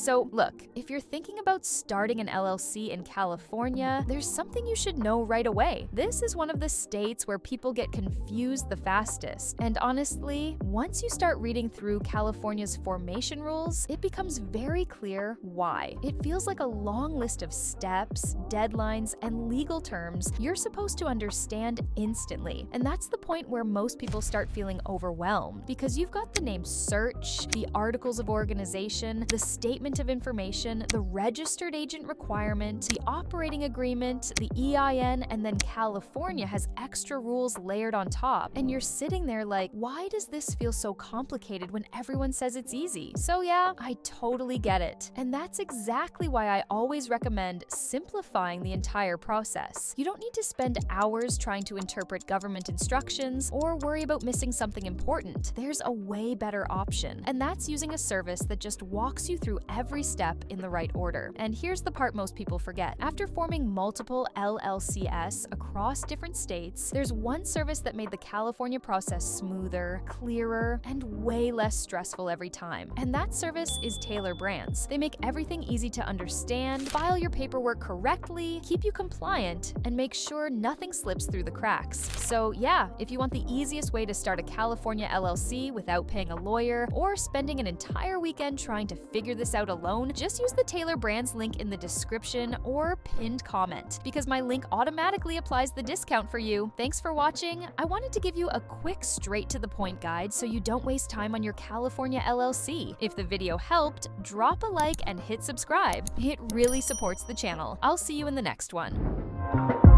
So look, if you're thinking about starting an LLC in California, there's something you should know right away. This is one of the states where people get confused the fastest. And honestly, once you start reading through California's formation rules, it becomes very clear why. It feels like a long list of steps, deadlines, and legal terms you're supposed to understand instantly. And that's the point where most people start feeling overwhelmed, because you've got the name search, the articles of organization, the statement of information, the registered agent requirement, the operating agreement, the EIN, and then California has extra rules layered on top. And you're sitting there like, why does this feel so complicated when everyone says it's easy? So yeah, I totally get it. And that's exactly why I always recommend simplifying the entire process. You don't need to spend hours trying to interpret government instructions or worry about missing something important. There's a way better option, and that's using a service that just walks you through every step in the right order. And here's the part most people forget. After forming multiple LLCs across different states, there's one service that made the California process smoother, clearer, and way less stressful every time. And that service is Taylor Brands. They make everything easy to understand, file your paperwork correctly, keep you compliant, and make sure nothing slips through the cracks. So yeah, if you want the easiest way to start a California LLC without paying a lawyer or spending an entire weekend trying to figure this out alone, just use the Taylor Brands link in the description or pinned comment, because my link automatically applies the discount for you. Thanks for watching. I wanted to give you a quick, straight to the point guide so you don't waste time on your California LLC. If the video helped, drop a like and hit subscribe. It really supports the channel. I'll see you in the next one.